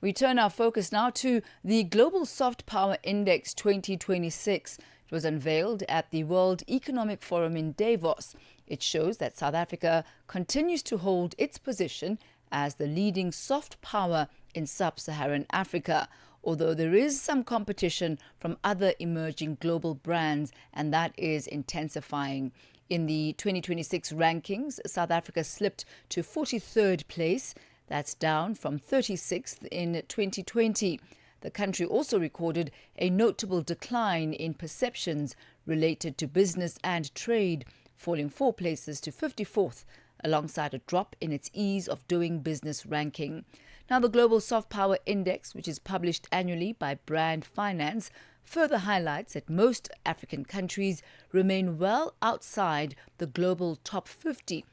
We turn our focus now to the Global Soft Power Index 2026. It was unveiled at the World Economic Forum in Davos. It shows that South Africa continues to hold its position as the leading soft power in Sub-Saharan Africa, although there is some competition from other emerging global brands, and that is intensifying. In the 2026 rankings, South Africa slipped to 43rd place. That's down from 36th in 2020. The country also recorded a notable decline in perceptions related to business and trade, falling 4 places to 54th, alongside a drop in its ease of doing business ranking. Now, the Global Soft Power Index, which is published annually by Brand Finance, further highlights that most African countries remain well outside the global top 50.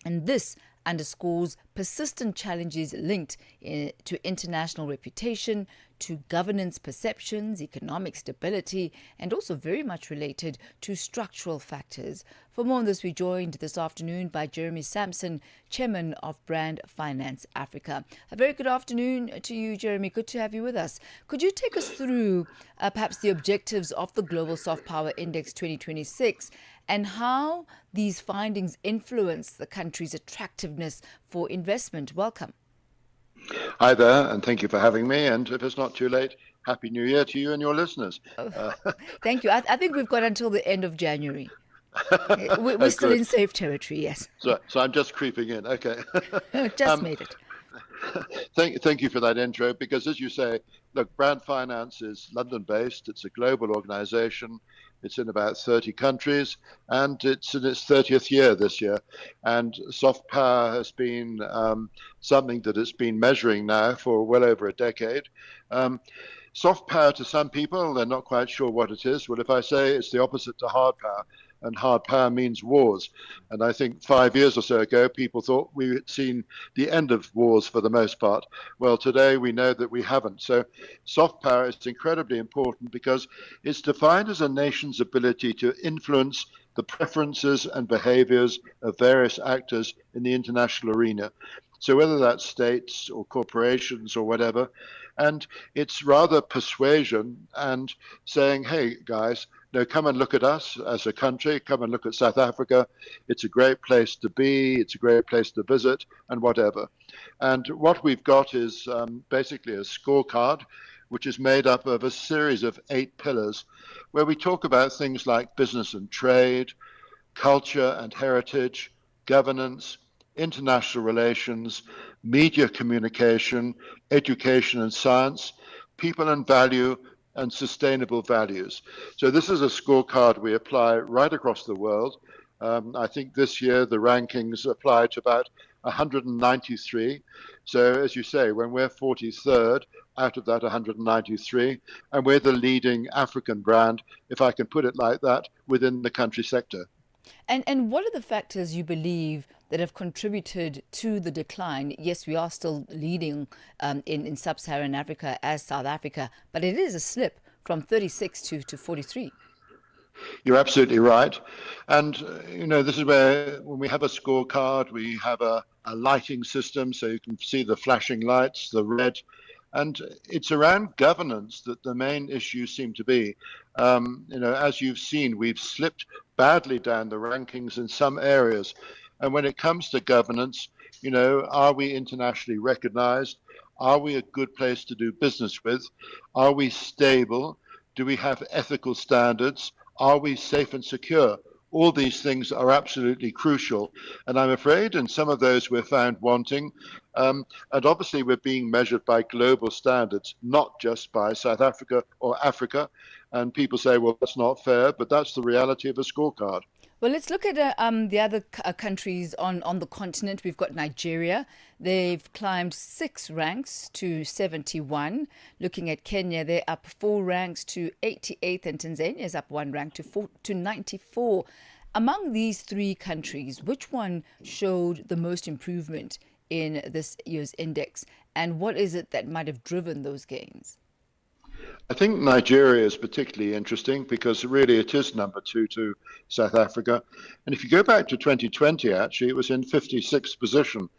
And this underscores persistent challenges linked to international reputation, to governance perceptions, economic stability, and also very much related to structural factors. For more on this, we joined this afternoon by Jeremy Sampson, Chairman of Brand Finance Africa. A very good afternoon to you, Jeremy. Good to have you with us. Could you take us through perhaps the objectives of the Global Soft Power Index 2026 and how these findings influence the country's attractiveness for investment? Welcome. Hi there, and thank you for having me. And if it's not too late, Happy New Year to you and your listeners. Thank you. I think we've got until the end of January. We're still in safe territory, yes. So I'm just creeping in. Okay. Just made it. Thank you for that intro, because as you say, look, Brand Finance is London-based. It's a global organization. It's in about 30 countries, and it's in its 30th year this year. And soft power has been something that it's been measuring now for well over a decade. Soft power, to some people, they're not quite sure what it is. Well, if I say it's the opposite to hard power, and hard power means wars. And I think 5 years or so ago, people thought we had seen the end of wars for the most part. Well, today we know that we haven't. So soft power is incredibly important because it's defined as a nation's ability to influence the preferences and behaviors of various actors in the international arena. So whether that's states or corporations or whatever, and it's rather persuasion and saying, hey, guys, no, come and look at us as a country, come and look at South Africa. It's a great place to be, it's a great place to visit, and whatever. And what we've got is basically a scorecard, which is made up of a series of 8 pillars, where we talk about things like business and trade, culture and heritage, governance, international relations, media communication, education and science, people and value, and sustainable values. So this is a scorecard we apply right across the world. I think this year the rankings apply to about 193. So as you say, when we're 43rd out of that 193, and we're the leading African brand, if I can put it like that, within the country sector. And what are the factors you believe that have contributed to the decline? Yes, we are still leading in Sub-Saharan Africa as South Africa, but it is a slip from 36 to 43. You're absolutely right. And, this is where when we have a scorecard, we have a lighting system, so you can see the flashing lights, the red. And it's around governance that the main issues seem to be. As you've seen, we've slipped badly down the rankings in some areas. And when it comes to governance, are we internationally recognized? Are we a good place to do business with? Are we stable? Do we have ethical standards? Are we safe and secure? All these things are absolutely crucial. And I'm afraid in some of those we're found wanting. And obviously we're being measured by global standards, not just by South Africa or Africa. And people say, well, that's not fair, but that's the reality of a scorecard. Well, let's look at the other countries on the continent. We've got Nigeria. They've climbed 6 ranks to 71. Looking at Kenya, they're up 4 ranks to 88th, and Tanzania is up 1 rank to 94. Among these 3 countries, which one showed the most improvement in this year's index, and what is it that might have driven those gains? I think Nigeria is particularly interesting because really it is number 2 to South Africa. And if you go back to 2020, actually, it was in 56th position.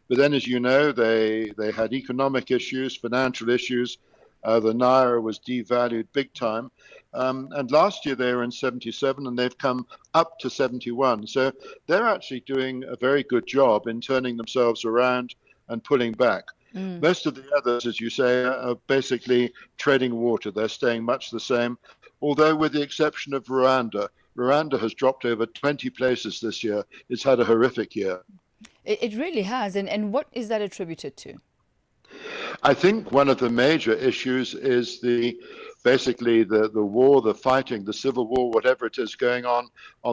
But then, as you know, they had economic issues, financial issues. The naira was devalued big time. And last year they were in 77 and they've come up to 71. So they're actually doing a very good job in turning themselves around and pulling back. Most of the others, as you say, are basically treading water. They're staying much the same, although with the exception of Rwanda. Rwanda has dropped over 20 places this year. It's had a horrific year. It really has. And what is that attributed to? I think one of the major issues is basically the war, the fighting, the civil war, whatever it is going on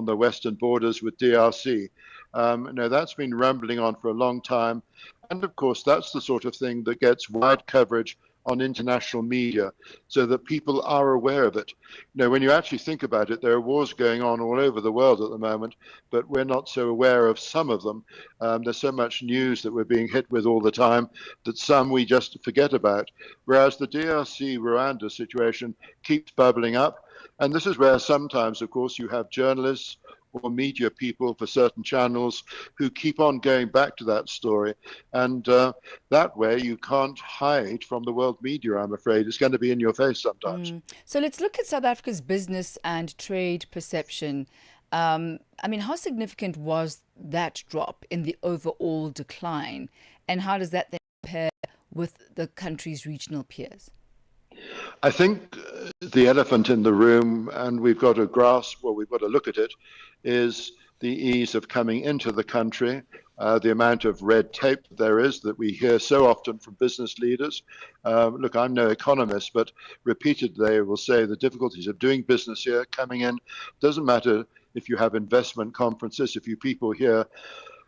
the western borders with DRC. That's been rumbling on for a long time. And of course, that's the sort of thing that gets wide coverage on international media so that people are aware of it. When you actually think about it, there are wars going on all over the world at the moment, but we're not so aware of some of them. There's so much news that we're being hit with all the time that some we just forget about. Whereas the DRC Rwanda situation keeps bubbling up. And this is where sometimes, of course, you have journalists or media people for certain channels who keep on going back to that story. And that way you can't hide from the world media, I'm afraid. It's going to be in your face sometimes. So let's look at South Africa's business and trade perception. How significant was that drop in the overall decline? And how does that then compare with the country's regional peers? I think the elephant in the room, and we've got to grasp, well, we've got to look at it, is the ease of coming into the country, the amount of red tape there is that we hear so often from business leaders. Look, I'm no economist, but repeatedly they will say the difficulties of doing business here, coming in, doesn't matter if you have investment conferences, if you people here.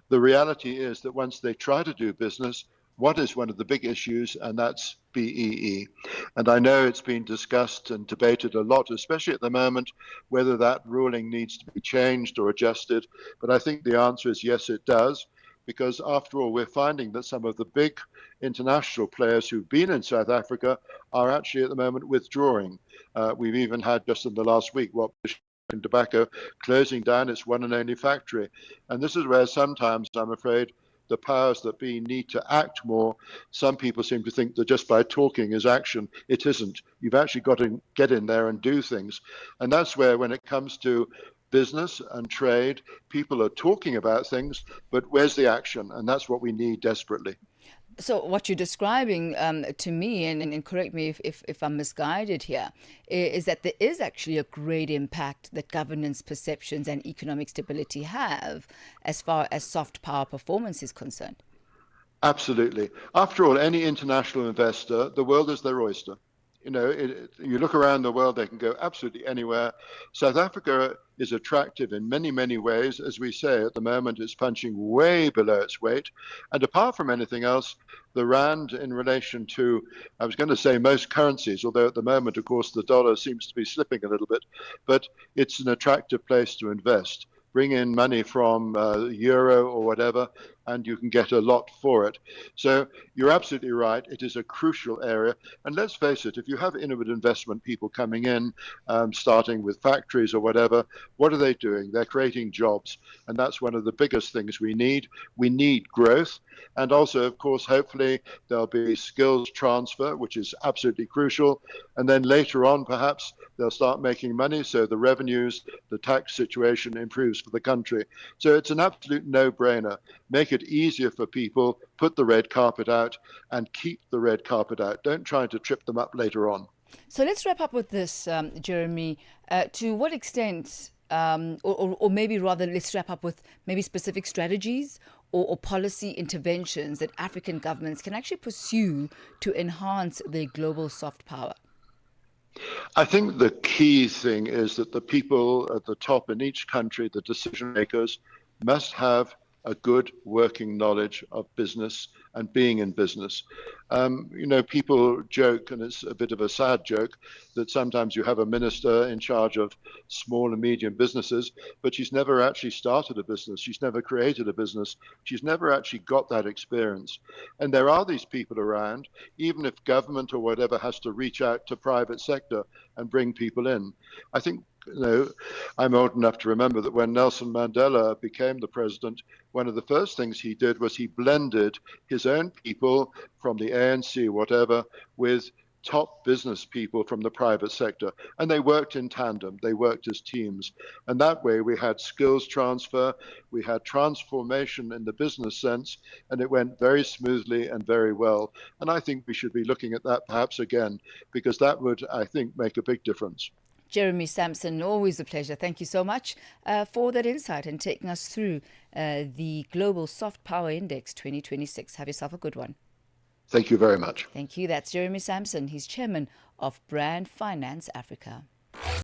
The reality is that once they try to do business, what is one of the big issues, and that's BEE. And I know it's been discussed and debated a lot, especially at the moment, whether that ruling needs to be changed or adjusted. But I think the answer is yes, it does, because after all, we're finding that some of the big international players who've been in South Africa are actually at the moment withdrawing. We've even had just in the last week, and tobacco closing down its one and only factory. And this is where sometimes, I'm afraid, the powers that be need to act more. Some people seem to think that just by talking is action. It isn't. You've actually got to get in there and do things. And that's where, when it comes to business and trade, people are talking about things, but where's the action? And that's what we need desperately. So what you're describing to me, and correct me if I'm misguided here, is that there is actually a great impact that governance perceptions and economic stability have as far as soft power performance is concerned. Absolutely. After all, any international investor, the world is their oyster. You look around the world, they can go absolutely anywhere. South Africa is attractive in many, many ways. As we say, at the moment, it's punching way below its weight. And apart from anything else, the rand in relation to, I was going to say most currencies, although at the moment, of course, the dollar seems to be slipping a little bit, but it's an attractive place to invest. Bring in money from euro or whatever, and you can get a lot for it. So you're absolutely right. It is a crucial area. And let's face it, if you have innovative investment people coming in, starting with factories or whatever, what are they doing? They're creating jobs. And that's one of the biggest things we need. We need growth. And also, of course, hopefully there'll be skills transfer, which is absolutely crucial. And then later on, perhaps they'll start making money. So the revenues, the tax situation improves for the country. So it's an absolute no-brainer. Make it easier for people, put the red carpet out, and keep the red carpet out. Don't try to trip them up later on. So let's wrap up with this, Jeremy. To what extent, or maybe rather, let's wrap up with maybe specific strategies or policy interventions that African governments can actually pursue to enhance their global soft power? I think the key thing is that the people at the top in each country, the decision makers, must have a good working knowledge of business and being in business. People joke, and it's a bit of a sad joke, that sometimes you have a minister in charge of small and medium businesses, but she's never actually started a business. She's never created a business. She's never actually got that experience. And there are these people around, even if government or whatever has to reach out to private sector and bring people in. I think I'm old enough to remember that when Nelson Mandela became the president, one of the first things he did was he blended his own people from the ANC, whatever, with top business people from the private sector. And they worked in tandem, they worked as teams. And that way we had skills transfer, we had transformation in the business sense, and it went very smoothly and very well. And I think we should be looking at that perhaps again, because that would, I think, make a big difference. Jeremy Sampson, always a pleasure. Thank you so much for that insight and taking us through the Global Soft Power Index 2026. Have yourself a good one. Thank you very much. Thank you. That's Jeremy Sampson. He's chairman of Brand Finance Africa.